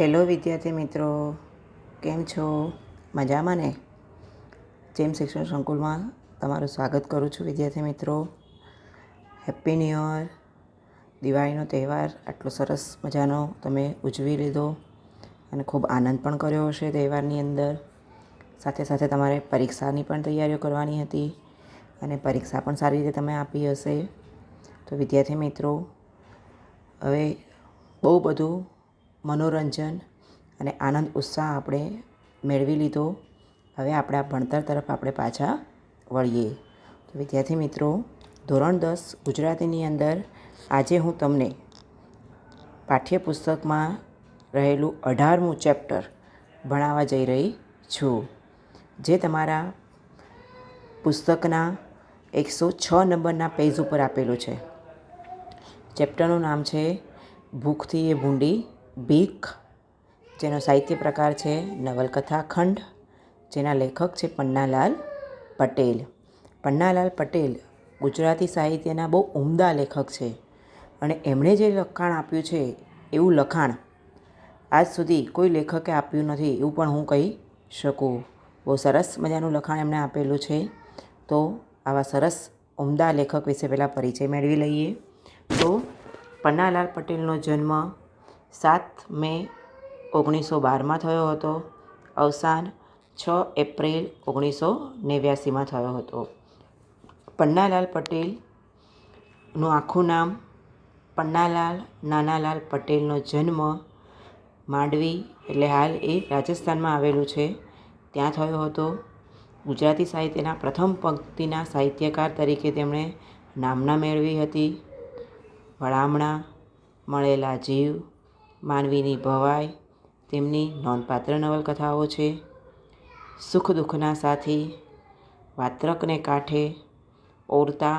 Hello વિદ્યાર્થી મિત્રો, કેમ છો? મજામાં ને? જેમ શિક્ષણ સંકુલમાં તમારું સ્વાગત કરું છું વિદ્યાર્થી મિત્રો. Happy new year. દિવાળીનો તહેવાર આટલો સરસ મજાનો તમે ઉજવી લીધો અને ખૂબ આનંદ પણ કર્યો હશે તહેવારની અંદર. સાથે સાથે તમારે પરીક્ષાની પણ તૈયારીઓ કરવાની હતી અને પરીક્ષા પણ સારી રીતે તમે આપી હશે. તો વિદ્યાર્થી મિત્રો, હવે બહુ બધું મનોરંજન અને આનંદ ઉત્સાહ આપણે મેળવી લીધો. હવે આપણા ભણતર તરફ આપણે પાછા વળીએ. તો વિદ્યાર્થી મિત્રો, ધોરણ 10 ગુજરાતીની અંદર આજે હું તમને પાઠ્યપુસ્તકમાં રહેલું 18મું ચેપ્ટર ભણાવવા જઈ રહી છું, જે તમારા પુસ્તકના 106 નંબરના પેજ ઉપર આપેલું છે. ચેપ્ટરનું નામ છે ભૂખથી એ ભૂંડી ભીખ, જેનો સાહિત્ય પ્રકાર છે નવલકથા ખંડ, જેના લેખક છે પન્નાલાલ પટેલ. પન્નાલાલ પટેલ ગુજરાતી સાહિત્યના બહુ ઉમદા લેખક છે અને એમણે જે લખાણ આપ્યું છે એવું લખાણ આજ સુધી કોઈ લેખકે આપ્યું નથી એવું પણ હું કહી શકું. બહુ સરસ મજાનું લખાણ એમણે આપેલું છે. તો આવા સરસ ઉમદા લેખક વિશે પહેલાં પરિચય મેળવી લઈએ. તો પન્નાલાલ પટેલનો જન્મ 7 મે 1912માં થયો હતો. અવસાન 6 એપ્રિલ 1989માં થયો હતો. પન્નાલાલ પટેલનું આખું નામ પન્નાલાલ નાનાલાલ પટેલનો જન્મ માંડવી, એટલે હાલ એ રાજસ્થાનમાં આવેલું છે, ત્યાં થયો હતો. ગુજરાતી સાહિત્યના પ્રથમ પંક્તિના સાહિત્યકાર તરીકે તેમણે નામના મેળવી હતી. વળામણા, મળેલા જીવ, માનવીની ભવાઈ તેમની નોંધપાત્ર નવલકથાઓ છે. સુખ દુઃખના સાથી, વાત્રકને કાંઠે, ઓરતા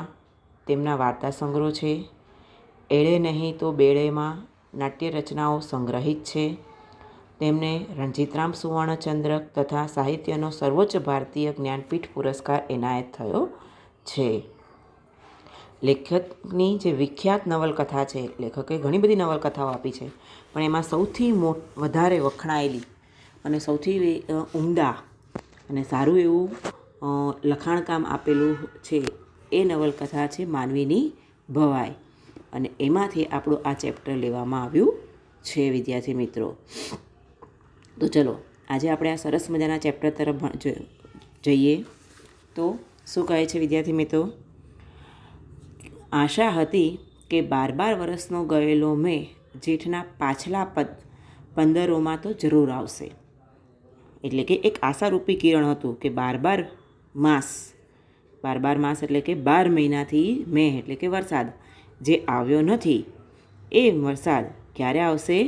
તેમના વાર્તા સંગ્રહો છે. એળે નહીં તો બેળેમાં નાટ્ય રચનાઓ સંગ્રહિત છે. તેમને રણજીતરામ સુવર્ણચંદ્રક તથા સાહિત્યનો સર્વોચ્ચ ભારતીય જ્ઞાનપીઠ પુરસ્કાર એનાયત થયો છે. લેખકની જે વિખ્યાત નવલકથા છે, લેખકે ઘણી બધી નવલકથાઓ આપી છે, પણ એમાં સૌથી વધારે વખણાયેલી અને સૌથી ઉમદા અને સારું એવું લખાણકામ આપેલું છે એ નવલકથા છે માનવીની ભવાઈ, અને એમાંથી આપણું આ ચેપ્ટર લેવામાં આવ્યું છે વિદ્યાર્થી મિત્રો. તો ચલો આજે આપણે આ સરસ મજાના ચેપ્ટર તરફ જઈએ. તો શું કહે છે વિદ્યાર્થી મિત્રો? આશા હતી કે 12 વર્ષનો ગયેલો મેં જેઠના પાછલા 15 તો જરૂર આવશે. એટલે કે એક આશારૂપી કિરણ હતું કે 12 માસ એટલે કે 12 મહિનાથી મેં એટલે કે વરસાદ જે આવ્યો નથી, એ વરસાદ ક્યારે આવશે?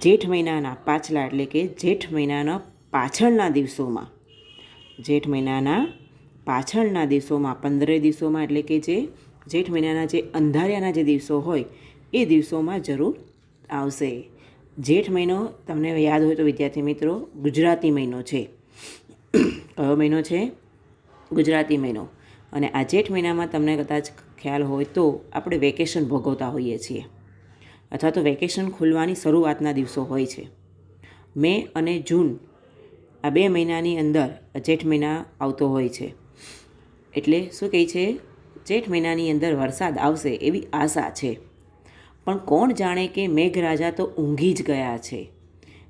જેઠ મહિનાના પાછલા એટલે કે જેઠ મહિનાના પાછળના દિવસોમાં. જેઠ મહિનાના પાછળના દિવસોમાં 15 દિવસોમાં, એટલે કે જે જેઠ મહિનાના જે અંધારિયાના જે દિવસો હોય એ દિવસોમાં જરૂર આવશે. જેઠ મહિનો તમને યાદ હોય તો વિદ્યાર્થી મિત્રો ગુજરાતી મહિનો છે. કયો મહિનો છે? ગુજરાતી મહિનો. અને આ જેઠ મહિનામાં તમને કદાચ ખ્યાલ હોય તો આપણે વેકેશન ભોગવતા હોઈએ છીએ, અથવા તો વેકેશન ખુલવાની શરૂઆતના દિવસો હોય છે. મે અને જૂન આ 2 મહિનાની અંદર જેઠ મહિના આવતો હોય છે. એટલે શું કહે છે? જેઠ મહિનાની અંદર વરસાદ આવશે એવી આશા છે. પણ કોણ જાણે કે મેઘરાજા તો ઊંઘી જ ગયા છે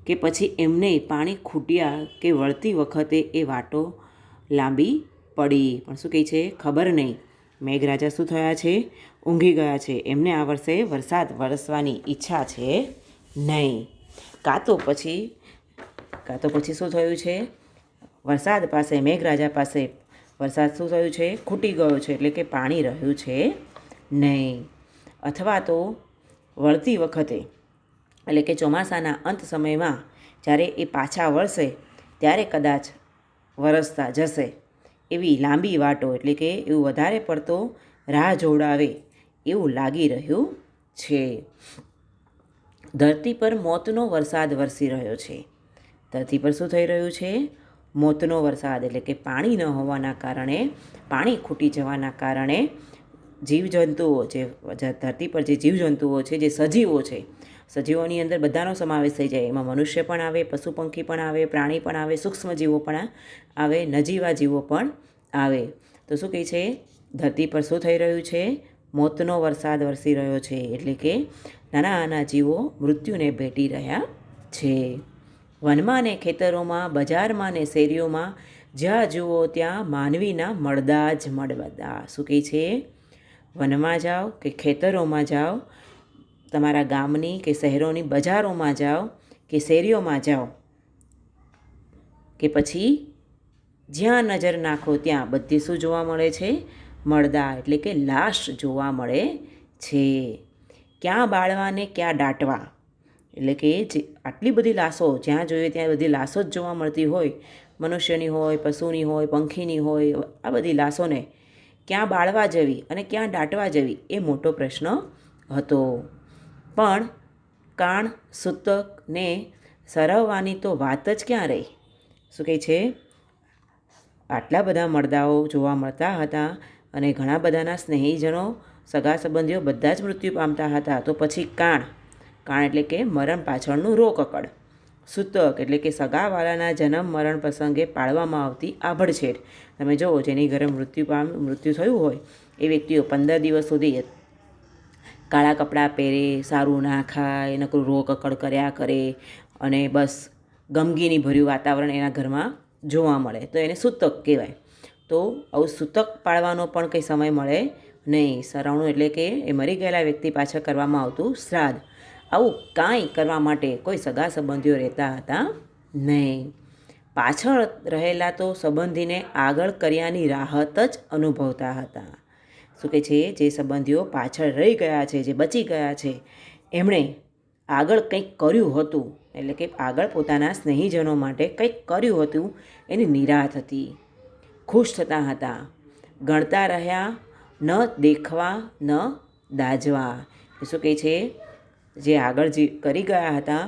કે પછી એમને પાણી ખૂટ્યા કે વળતી વખતે એ વાટો લાંબી પડી. પણ શું કહે છે? ખબર નહીં. મેઘરાજા શું થયા છે? ઊંઘી ગયા છે. એમને આ વર્ષે વરસાદ વરસવાની ઈચ્છા છે નહીં. કાં તો પછી શું થયું છે? વરસાદ પાસે, મેઘરાજા પાસે વરસાદ શું થયું છે? ખૂટી ગયો છે, એટલે કે પાણી રહ્યું છે નહીં. અથવા તો વળતી વખતે, એટલે કે ચોમાસાના અંત સમયમાં જ્યારે એ પાછા વળશે ત્યારે કદાચ વરસતા જશે એવી લાંબી વાટો, એટલે કે એવું વધારે પડતો રાહ જોડાવે એવું લાગી રહ્યું છે. ધરતી પર મોતનો વરસાદ વરસી રહ્યો છે. ધરતી પર શું થઈ રહ્યું છે? મોતનો વરસાદ, એટલે કે પાણી ન હોવાના કારણે, પાણી ખૂટી જવાના કારણે જીવજંતુઓ, જે ધરતી પર જે જીવજંતુઓ છે, જે સજીવો છે, સજીવોની અંદર બધાનો સમાવેશ થઈ જાય. એમાં મનુષ્ય પણ આવે, પશુ પંખી પણ આવે, પ્રાણી પણ આવે, સૂક્ષ્મ જીવો પણ આવે, નજીવા જીવો પણ આવે. તો શું કહે છે? ધરતી પર શું થઈ રહ્યું છે? મોતનો વરસાદ વરસી રહ્યો છે. એટલે કે નાના નાના જીવો મૃત્યુને ભેટી રહ્યા છે. વનમાં ને ખેતરોમાં, બજારમાં ને શેરીઓમાં જ્યાં જુઓ ત્યાં માનવીના મળદા જ મળદા. શું કહે છે? વનમાં જાઓ કે ખેતરોમાં જાઓ, તમારા ગામની કે શહેરોની બજારોમાં જાઓ કે શેરીઓમાં જાઓ, કે પછી જ્યાં નજર નાખો ત્યાં બધી શું જોવા મળે છે? મળદા એટલે કે લાશ જોવા મળે છે. ક્યાં બાળવા ને ક્યાં દાટવા, એટલે કે જે આટલી બધી લાશો જ્યાં જોઈએ ત્યાં બધી લાશો જ જોવા મળતી હોય, મનુષ્યની હોય, પશુની હોય, પંખીની હોય, આ બધી લાશોને ક્યાં બાળવા જવી અને ક્યાં દાટવા જવી એ મોટો પ્રશ્ન હતો. પણ કાણ સૂતકને સરવવાની તો વાત જ ક્યાં રહી? શું કહે છે? આટલા બધા મળદાઓ જોવા મળતા હતા અને ઘણા બધાના સ્નેહીજનો, સગા સંબંધીઓ બધા જ મૃત્યુ પામતા હતા. તો પછી કાણ એટલે કે મરણ પાછળનું રોકકડ. સૂતક એટલે કે સગાવાલાના જન્મ મરણ પ્રસંગે પાળવામાં આવતી આભડછેડ. તમે જુઓ, જેની ઘરે મૃત્યુ થયું હોય એ વ્યક્તિઓ 15 દિવસ સુધી કાળા કપડાં પહેરે, સારું ના ખાય, નકરું રોકકડ કર્યા કરે અને બસ ગમગીની ભર્યું વાતાવરણ એના ઘરમાં જોવા મળે, તો એને સૂતક કહેવાય. તો આવું સૂતક પાળવાનો પણ કંઈ સમય મળે નહીં. સરવણું એટલે કે એ મરી ગયેલા વ્યક્તિ પાછળ કરવામાં આવતું શ્રાદ્ધ. આવું કાંઈ કરવા માટે કોઈ સગા સંબંધીઓ રહેતા હતા નહીં. પાછળ રહેલા તો સંબંધીને આગળ કર્યાની રાહત જ અનુભવતા હતા. શું કહે છે? જે સંબંધીઓ પાછળ રહી ગયા છે, જે બચી ગયા છે, એમણે આગળ કંઈક કર્યું હતું, એટલે કે આગળ પોતાના સ્નેહીજનો માટે કંઈક કર્યું હતું, એની નિરાત હતી, ખુશ થતા હતા. ગણતા રહ્યા ન દેખવા ન દાજવા. શું કહે છે? જે આગળ જે કરી ગયા હતા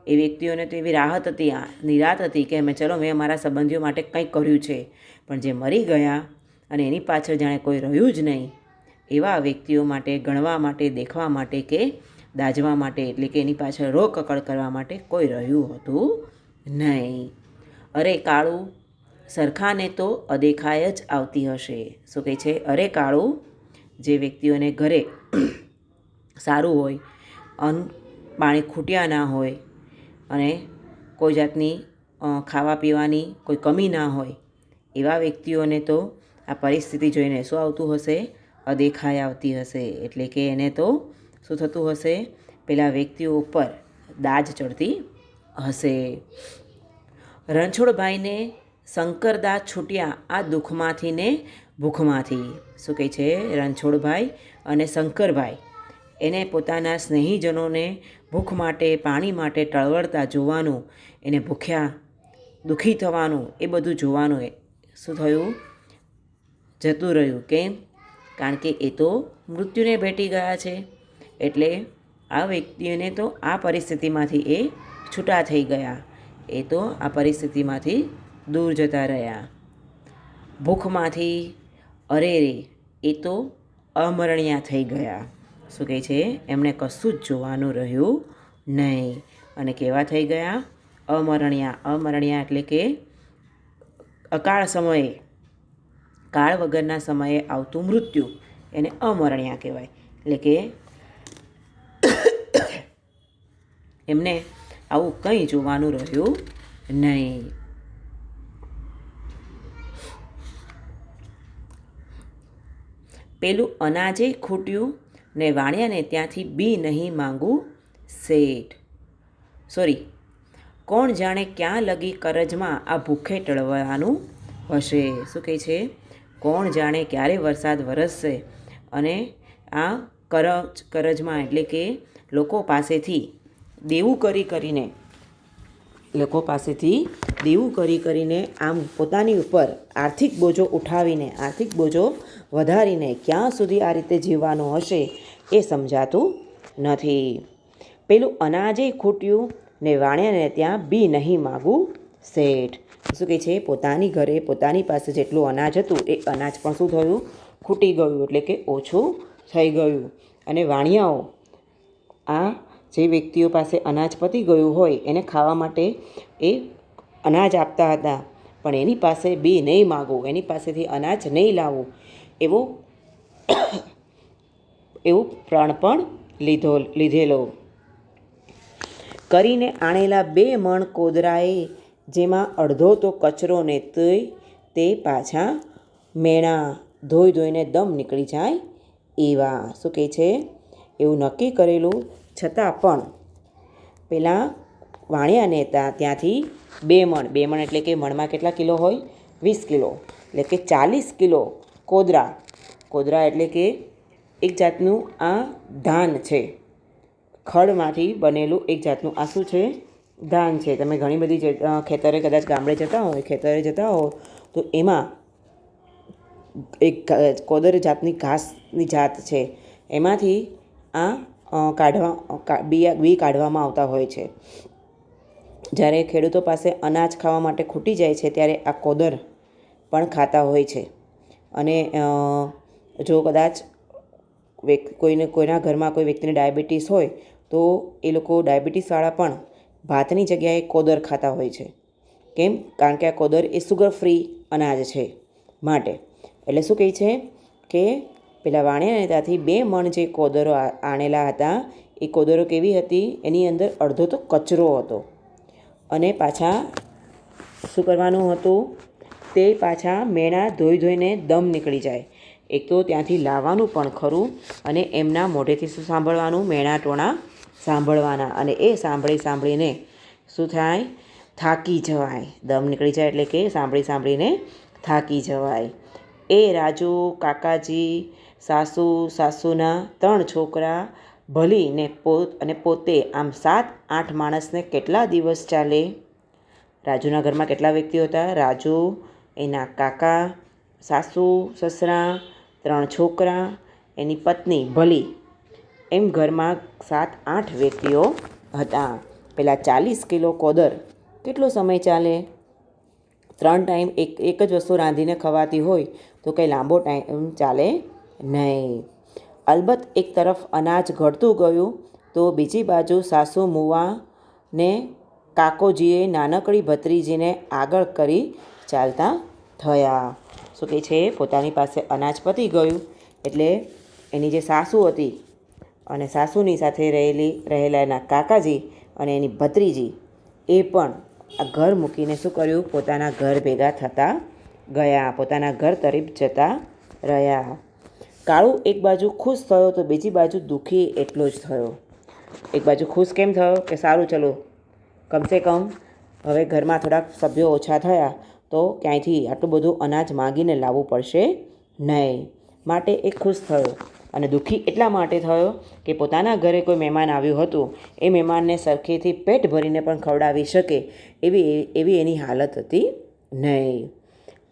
એ વ્યક્તિઓને તો એવી રાહત હતી, નિરાત હતી કે ચલો મેં અમારા સંબંધીઓ માટે કંઈક કર્યું છે. પણ જે મરી ગયા અને એની પાછળ જાણે કોઈ રહ્યું જ નહીં, એવા વ્યક્તિઓ માટે ગણવા માટે, દેખવા માટે કે દાજવા માટે, એટલે કે એની પાછળ રોકકડ કરવા માટે કોઈ રહ્યું હતું નહીં. અરે કાળું સરખાને તો અદેખાય જ આવતી હશે. શું કહે છે? અરે કાળું, જે વ્યક્તિઓને ઘરે સારું હોય, પાણી ખૂટ્યા ના હોય અને કોઈ જાતની ખાવા પીવાની કોઈ કમી ના હોય, એવા વ્યક્તિઓને તો આ પરિસ્થિતિ જોઈને શું આવતું હશે? અદેખાઈ આવતી હશે. એટલે કે એને તો શું થતું હશે? પેલા વ્યક્તિઓ ઉપર દાજ ચડતી હશે. રણછોડભાઈને શંકરદા છૂટ્યા આ દુઃખમાંથી ને ભૂખમાંથી. શું કહે છે? રણછોડભાઈ અને શંકરભાઈ એને પોતાના સ્નેહીજનોને ભૂખ માટે, પાણી માટે ટળવળતા જોવાનું, એને ભૂખ્યા દુઃખી થવાનું, એ બધું જોવાનું શું થયું? જતું રહ્યું. કેમ? કારણ કે એ તો મૃત્યુને ભેટી ગયા છે. એટલે આ વ્યક્તિઓને તો આ પરિસ્થિતિમાંથી એ છૂટા થઈ ગયા, એ તો આ પરિસ્થિતિમાંથી દૂર જતા રહ્યા. ભૂખમાંથી અરે રે, એ તો અમરણ્યા થઈ ગયા. શું કહે છે? એમણે કશું જ જોવાનું રહ્યું નહીં અને કેવા થઈ ગયા? અમરણ્યા. અમરણ્યા એટલે કે અકાળ સમયે, કાળ વગરના સમયે આવતું મૃત્યુ, એને અમરણ્યા કહેવાય. એટલે કે એમને આવું કંઈ જોવાનું રહ્યું નહીં. પેલું અનાજે ખૂટ્યું ને વાણિયાને ત્યાંથી બી નહીં માંગું શેઠ. કોણ જાણે ક્યાં લગી કરજમાં આ ભૂખે ટળવાનું હશે. શું કહે છે? કોણ જાણે ક્યારે વરસાદ વરસશે અને આ કરજમાં એટલે કે લોકો પાસેથી દેવું કરીને આમ પોતાની ઉપર આર્થિક બોજો ઉઠાવીને, આર્થિક બોજો વધારીને ક્યાં સુધી આ રીતે જીવવાનું હશે એ સમજાતું નથી. પેલું અનાજે ખૂટ્યું ને વાણિયાને ત્યાં બી નહીં માગું શેઠ. શું કહે છે? પોતાની ઘરે પોતાની પાસે જેટલું અનાજ હતું એ અનાજ પણ શું થયું? ખૂટી ગયું, એટલે કે ઓછું થઈ ગયું. અને વાણિયાઓ આ જે વ્યક્તિઓ પાસે અનાજ પતી ગયું હોય એને ખાવા માટે એ અનાજ આપતા હતા, પણ એની પાસે બી નહીં માગવું, એની પાસેથી અનાજ નહીં લાવવું, એવું પ્રણ પણ લીધેલો. કરીને આણેલા 2 મણ કોદરાએ, જેમાં અડધો તો કચરો ને તે પાછા મેણા ધોઈને દમ નીકળી જાય એવા. શું કહે છે? એવું નક્કી કરેલું છતાં પણ પેલા વાણિયાને ત્યાંથી 2 મણ એટલે કે મણમાં કેટલા કિલો હોય? 20 કિલો, એટલે કે 40 કિલો કોદરા એટલે કે એક જાતનું આ ધાન છે, ખડમાંથી બનેલું એક જાતનું આ શું છે? ધાન છે. તમે ઘણી બધી ખેતરે કદાચ ગામડે ખેતરે જતા હો તો એમાં એક કોદર જાતની ઘાસની જાત છે, એમાંથી આ બી કાઢવામાં આવતા હોય છે. જ્યારે ખેડૂતો પાસે અનાજ ખાવા માટે ખૂટી જાય છે ત્યારે આ કોદર પણ ખાતા હોય છે. અને જો કદાચ કોઈના ઘરમાં કોઈ વ્યક્તિને ડાયાબિટીસ હોય તો એ લોકો ડાયાબિટીસવાળા પણ ભાતની જગ્યાએ કોદર ખાતા હોય છે. કેમ? કારણ કે આ કોદર એ સુગર ફ્રી અનાજ છે માટે. એટલે શું કહે છે કે પેલા વાણિયાને ત્યાંથી 2 મણ જે કોદરો આણેલા હતા એ કોદરો કેવી હતી? એની અંદર અડધો તો કચરો હતો, અને પાછા શું કરવાનું હતું? તે પાછા મેણા ધોઈને દમ નીકળી જાય. એક તો ત્યાંથી લાવવાનું પણ ખરું, અને એમના મોઢેથી શું સાંભળવાનું? મેણા ટોણા સાંભળવાના, અને એ સાંભળીને શું થાય? થાકી જવાય. દમ નીકળી જાય એટલે કે સાંભળીને થાકી જવાય. એ રાજુ, કાકાજી, સાસુના 3 છોકરા, ભલી અને પોતે, આમ 7-8 માણસને કેટલા દિવસ ચાલે? રાજુના ઘરમાં કેટલા વ્યક્તિઓ હતા? રાજુ, એના કાકા, સાસુ સસરા, 3 છોકરા, એની પત્ની ભલી, એમ ઘરમાં 7-8 વ્યક્તિઓ હતા. પેલા 40 કિલો કોદર કેટલો સમય ચાલે? 3 ટાઈમ એક જ વસ્તુ રાંધીને ખવાતી હોય તો કંઈ લાંબો ટાઈમ ચાલે નહીં. અલબત્ત એક તરફ અનાજ ઘટતું ગયું તો બીજી બાજુ સાસુ મુવા ને કાકોજીએ નાનકડી ભત્રીજીને આગળ કરી ચાલતા થયા. શું કહે છે? પોતાની પાસે અનાજ પતી ગયું એટલે એની જે સાસુ હતી અને સાસુની સાથે રહેલા એના કાકાજી અને એની ભત્રીજી, એ પણ આ ઘર મૂકીને શું કર્યું? પોતાના ઘર ભેગા થતા ગયા, પોતાના ઘર તરફ જતા રહ્યા. કાળુ એક બાજુ ખુશ થયો તો બીજી બાજુ દુઃખી એટલો જ થયો. એક બાજુ ખુશ કેમ થયો? કે સારું, ચલો કમસે કમ હવે ઘરમાં થોડાક સભ્યો ઓછા થયા તો ક્યાંયથી આટલું બધું અનાજ માંગીને લાવવું પડશે નહીં, માટે એ ખુશ થયો. અને દુઃખી એટલા માટે થયો કે પોતાના ઘરે કોઈ મહેમાન આવ્યું હતું, એ મહેમાનને સરખેથી પેટ ભરીને પણ ખવડાવી શકે એવી એની હાલત હતી નહીં.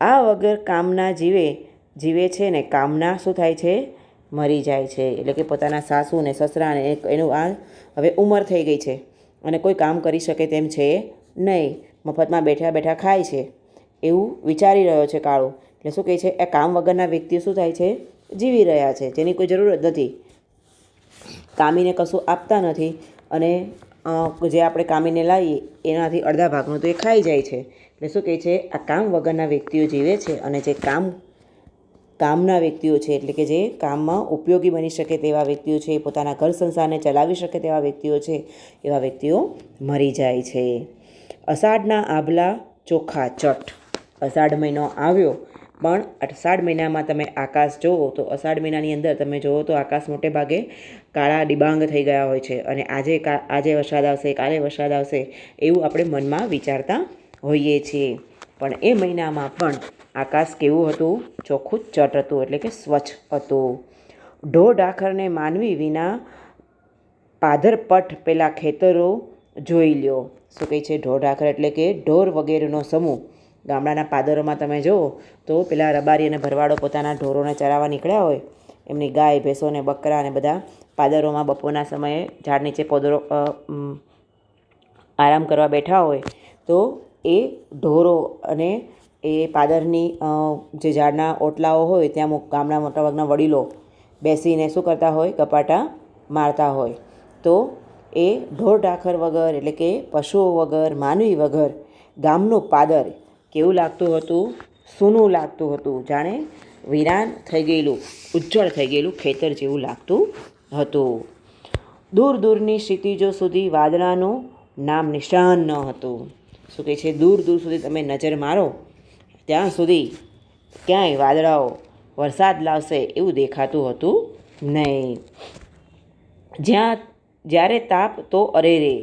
આ વગર કામના જીવે છે ને કામના શું થાય છે? મરી જાય છે. એટલે કે પોતાના સાસુ ને સસરાને એનું આ હવે ઉંમર થઈ ગઈ છે અને કોઈ કામ કરી શકે તેમ છે નહીં, મફતમાં બેઠા ખાય છે એવું વિચારી રહ્યો છે કાળુ. એટલે શું કહે છે? એ કામ વગરના વ્યક્તિઓ શું થાય છે? જીવી રહ્યા છે, જેની કોઈ જરૂરત નથી, કામીને કશું આપતા નથી, અને જે આપણે કામીને લાવીએ એનાથી અડધા ભાગનું તો એ ખાઈ જાય છે. એટલે શું કહે છે? આ કામ વગરના વ્યક્તિઓ જીવે છે, અને જે કામના વ્યક્તિઓ છે, એટલે કે જે કામમાં ઉપયોગી બની શકે તેવા વ્યક્તિઓ છે, પોતાના ઘર સંસારને ચલાવી શકે તેવા વ્યક્તિઓ છે, એવા વ્યક્તિઓ મરી જાય છે. અષાઢના આભલા ચોખ્ખા ચટ. અષાઢ મહિનો આવ્યો, પણ અષાઢ મહિનામાં તમે આકાશ જુઓ તો અષાઢ મહિનાની અંદર તમે જુઓ તો આકાશ મોટે ભાગે કાળા ડિબાંગ થઈ ગયા હોય છે, અને આજે વરસાદ આવશે, કાલે વરસાદ આવશે એવું આપણે મનમાં વિચારતા હોઈએ છીએ. પણ એ મહિનામાં પણ આકાશ કેવું હતું? ચોખ્ખું ચટ હતું, એટલે કે સ્વચ્છ હતું. ઢોર ઢાખરને માનવી વિના પાધરપટ પેલા ખેતરો જોઈ લ્યો. શું કહે છે? ઢોર ઢાખર એટલે કે ઢોર વગેરેનો સમૂહ. ગામડાના પાદરોમાં તમે જુઓ તો પેલા રબારી અને ભરવાડો પોતાના ઢોરોને ચરાવવા નીકળ્યા હોય, એમની ગાય, ભેંસો ને બકરા અને બધા પાદરોમાં બપોરના સમયે ઝાડ નીચે આરામ કરવા બેઠા હોય તો એ ઢોરો અને એ પાદરની જે ઝાડના ઓટલાઓ હોય ત્યાં ગામના મોટાભાગના વડીલો બેસીને શું કરતા હોય? કપાટા મારતા હોય. તો એ ઢોર ઢાખર વગર એટલે કે પશુઓ વગર, માનવી વગર ગામનું પાદર કેવું લાગતું હતું? સૂનું લાગતું હતું. જાણે વિરાન થઈ ગયેલું, ઉજ્જળ થઈ ગયેલું ખેતર જેવું લાગતું હતું. દૂર દૂરની ક્ષિતિજો સુધી વાદળાનું નામ નિશાન ન હતું. શું કહે છે? દૂર દૂર સુધી તમે નજર મારો ત્યાં સુધી ક્યાંય વાદળાઓ વરસાદ લાવશે એવું દેખાતું હતું નહીં. જ્યારે તાપ તો અરે રે,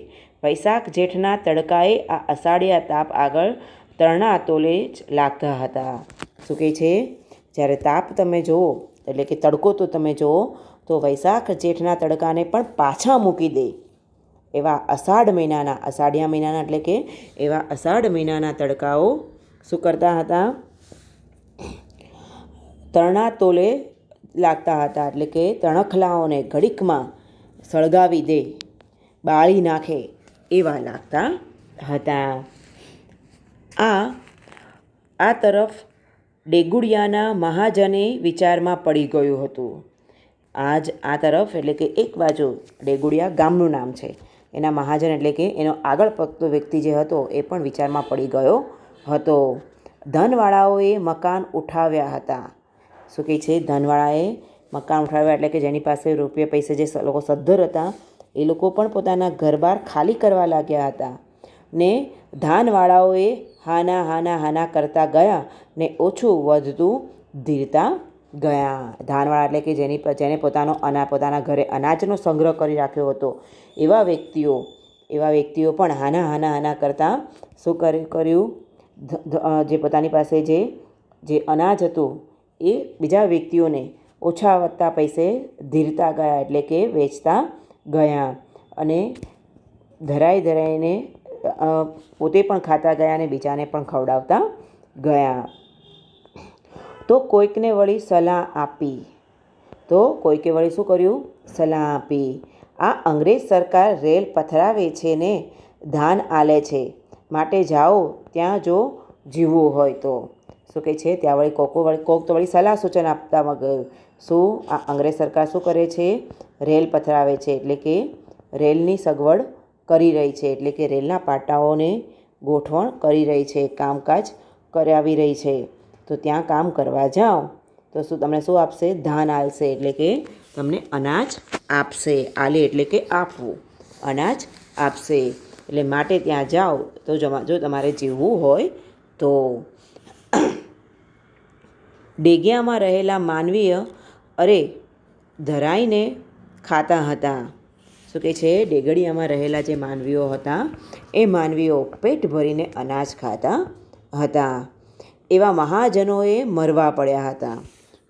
વૈશાખ જેઠના તડકાએ આ અષાઢિયા તાપ આગળ તરણા તોલે જ લાગતા હતા. શું કહે છે? જ્યારે તાપ તમે જુઓ એટલે કે તડકો તો તમે જુઓ તો વૈશાખ જેઠના તડકાને પણ પાછા મૂકી દે એવા અષાઢિયા મહિનાના એટલે કે એવા અષાઢ મહિનાના તડકાઓ શું કરતા હતા? તરણા તોલે લાગતા હતા. એટલે કે તણખલાઓને ઘડીકમાં સળગાવી દે, બાળી નાખે એવા લાગતા હતા. આ તરફ ડેગુડિયાના મહાજને વિચારમાં પડી ગયું હતું. આ તરફ એટલે કે એક બાજુ ડેગુડિયા ગામનું નામ છે, એના મહાજન એટલે કે એનો આગળ પડતો વ્યક્તિ જે હતો એ પણ વિચારમાં પડી ગયો હતો. ધનવાળાઓએ મકાન ઉઠાવ્યા હતા. શું કહે છે? ધનવાળાએ મકાન ઉઠાવ્યા એટલે કે જેની પાસે રૂપિયા પૈસા જે લોકો સદ્ધર હતા એ લોકો પણ પોતાના ઘર-બાર ખાલી કરવા લાગ્યા હતા. ને ધાનવાળાઓએ હાના કરતા ગયા ને ઓછું વધતું ધીરતા ગયા. ધાનવાળા એટલે કે જેને પોતાના ઘરે અનાજનો સંગ્રહ કરી રાખ્યો હતો એવા વ્યક્તિઓ પણ હાના કરતાં શું કર્યું? જે પોતાની પાસે જે અનાજ હતું એ બીજા વ્યક્તિઓને ઓછા વધતા પૈસે ધીરતા ગયા એટલે કે વેચતા ગયા અને ધરાઈને પોતે પણ ખાતા ગયા અને બીજાને પણ ખવડાવતા ગયા. તો કોઈકને વળી સલાહ આપી. શું કર્યું? સલાહ આપી. આ અંગ્રેજ સરકાર રેલ પથરાવે છે ને ધાન આલે છે, માટે જાઓ ત્યાં જો જીવવું હોય તો. શું કહે છે? ત્યાં વળી કોક તો વળી સલાહ સૂચન આપતા ગયું. શું આ અંગ્રેજ સરકાર શું કરે છે? રેલ પથરાવે છે એટલે કે રેલની સગવડ કરી રહી છે, એટલે કે રેલના પાટાઓને ગોઠવણ કરી રહી છે, કામકાજ કરાવી રહી છે. તો ત્યાં કામ કરવા જાઓ તો તમને શું આપશે? ધાન આલશે એટલે કે તમને અનાજ આપશે. આલે એટલે કે આપવું, અનાજ આપશે. એટલે માટે ત્યાં જાઓ તો જો તમારે જીવવું હોય તો. ડેગિયામાં રહેલા માનવીય ધરાઈને ખાતા હતા. શું કહે છે? ડેગડિયામાં રહેલા જે માનવીઓ હતા એ માનવીઓ પેટ ભરીને અનાજ ખાતા હતા. એવા મહાજનોએ મરવા પડ્યા હતા.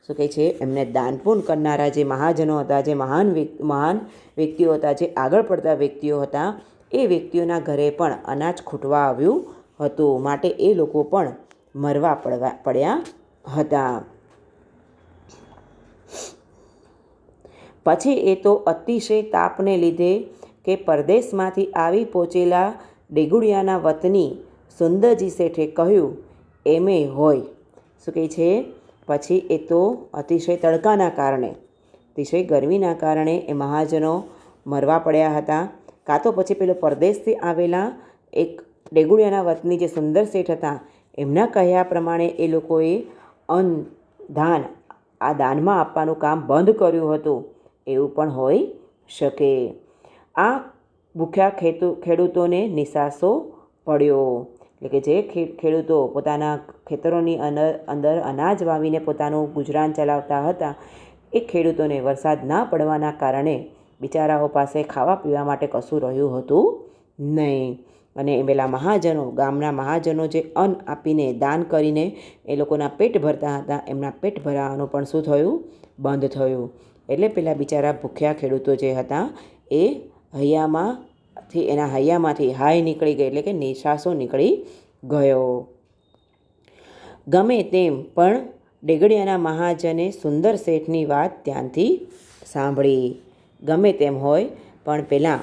શું કહે છે? એમને દાનપૂન કરનારા જે મહાજનો હતા, જે મહાન વ્યક્તિઓ હતા, જે આગળ પડતા વ્યક્તિઓ હતા, એ વ્યક્તિઓના ઘરે પણ અનાજ ખૂટવા આવ્યું હતું. માટે એ લોકો પણ મરવા પડ્યા હતા. પછી એ તો અતિશય તાપને લીધે કે પરદેશમાંથી આવી પહોંચેલા ડેગુડિયાના વતની સુંદરજી શેઠે કહ્યું એમે હોય. શું કહે છે? પછી એ તો અતિશય તડકાના કારણે, અતિશય ગરમીના કારણે એ મહાજનો મરવા પડ્યા હતા. કાં તો પછી પેલો પરદેશથી આવેલા એક ડેગુડિયાના વતની જે સુંદર શેઠ હતા એમના કહ્યા પ્રમાણે એ લોકોએ આ દાનમાં આપવાનું કામ બંધ કર્યું હતું, એવું પણ હોઈ શકે. આ ભૂખ્યા ખેડૂતોને નિસાસો પડ્યો. એટલે કે જે ખેડૂતો પોતાના ખેતરોની અંદર અનાજ વાવીને પોતાનું ગુજરાન ચલાવતા હતા એ ખેડૂતોને વરસાદ ના પડવાના કારણે બિચારાઓ પાસે ખાવા પીવા માટે કશું રહ્યું હતું નહીં. અને એ પેલા ગામના મહાજનો જે અન્ન આપીને દાન કરીને એ લોકોના પેટ ભરતા હતા, એમના પેટ ભરાવાનું પણ શું થયું? બંધ થયું. એટલે પેલા બિચારા ભૂખ્યા ખેડૂતો જે હતા એ હૈયામાંથી હાય નીકળી ગઈ, એટલે કે નિશાસો નીકળી ગયો. ગમે તેમ પણ ડેગડિયાના મહાજને સુંદર શેઠની વાત ધ્યાનથી સાંભળી. ગમે તેમ હોય પણ પેલા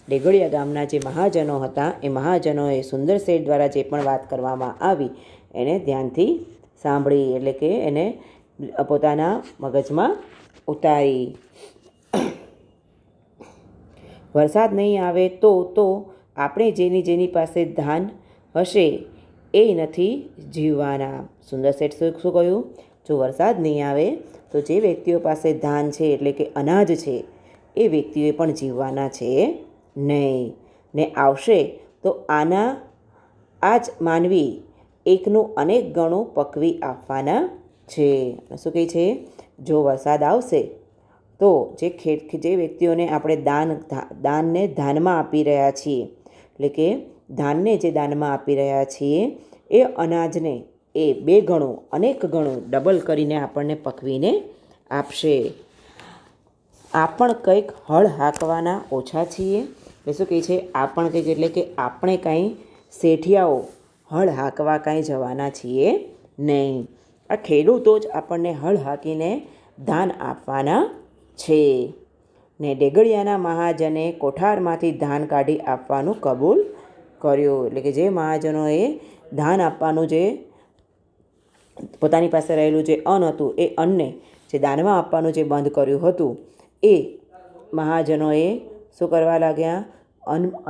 ડેગડિયા ગામના જે મહાજનો હતા એ મહાજનોએ સુંદર શેઠ દ્વારા જે પણ વાત કરવામાં આવી એને ધ્યાનથી સાંભળી, એટલે કે એને પોતાના મગજમાં ઉતારી. વરસાદ નહીં આવે તો આપણે જેની પાસે ધાન હશે એ નથી જીવવાના. સુંદર શેઠ શું કહ્યું? જો વરસાદ નહીં આવે તો જે વ્યક્તિઓ પાસે ધાન છે એટલે કે અનાજ છે એ વ્યક્તિઓએ પણ જીવવાના છે નહીં. ને આવશે તો આ જ માનવી એકનું અનેક ગણું પકવી આપવાના છે. શું કહે છે? જો વરસાદ આવશે તો જે વ્યક્તિઓને આપણે દાનને દાનમાં આપી રહ્યા છીએ એટલે કે ધાનને જે દાનમાં આપી રહ્યા છીએ એ અનાજને એ 2 ગણું અનેક ગણું ડબલ કરીને આપણને પકવીને આપશે. આપણ કંઈક હળ હાંકવાના ઓછા છીએ. એટલે શું કહે છે? આપણ કંઈક એટલે કે આપણે કાંઈ શેઠિયાઓ હળ હાંકવા કાંઈ જવાના છીએ નહીં. આ ખેડૂતો જ આપણને હળ હાંકીને ધાન આપવાના છે. ને ડેગડિયાના મહાજને કોઠારમાંથી ધાન કાઢી આપવાનું કબૂલ કર્યું. એટલે કે જે મહાજનોએ ધાન આપવાનું જે પોતાની પાસે રહેલું જે અન્ન હતું એ અન્નને જે દાનમાં આપવાનું જે બંધ કર્યું હતું એ મહાજનોએ શું કરવા લાગ્યા?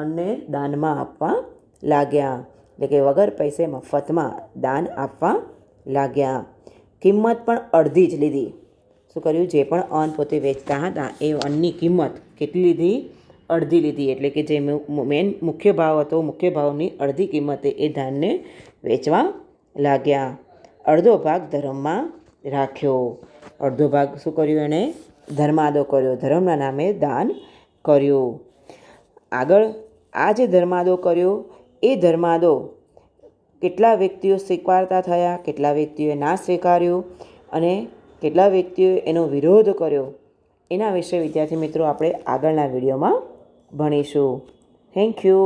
અન્નને દાનમાં આપવા લાગ્યા. એટલે કે વગર પૈસે મફતમાં દાન આપવા લાગ્યા. કિંમત પણ અડધી જ લીધી. શું કર્યું? જે પણ અન્ન પોતે વેચતા હતા એ અન્નની કિંમત કેટલી લીધી? અડધી લીધી. એટલે કે જે મુખ્ય ભાવ હતો મુખ્ય ભાવની અડધી કિંમતે એ ધાનને વેચવા લાગ્યા. અડધો ભાગ ધર્મમાં રાખ્યો. અડધો ભાગ શું કર્યું? એણે ધર્માદો કર્યો. ધર્મના નામે દાન કર્યું. આગળ આ જે ધર્માદો કર્યો એ ધર્માદો કેટલા વ્યક્તિઓ સ્વીકારતા થયા, કેટલા વ્યક્તિઓએ ના સ્વીકાર્યો અને કેટલા વ્યક્તિઓએ એનો વિરોધ કર્યો એના વિશે વિદ્યાર્થી મિત્રો આપણે આગળના વિડીયોમાં ભણીશું. Thank you.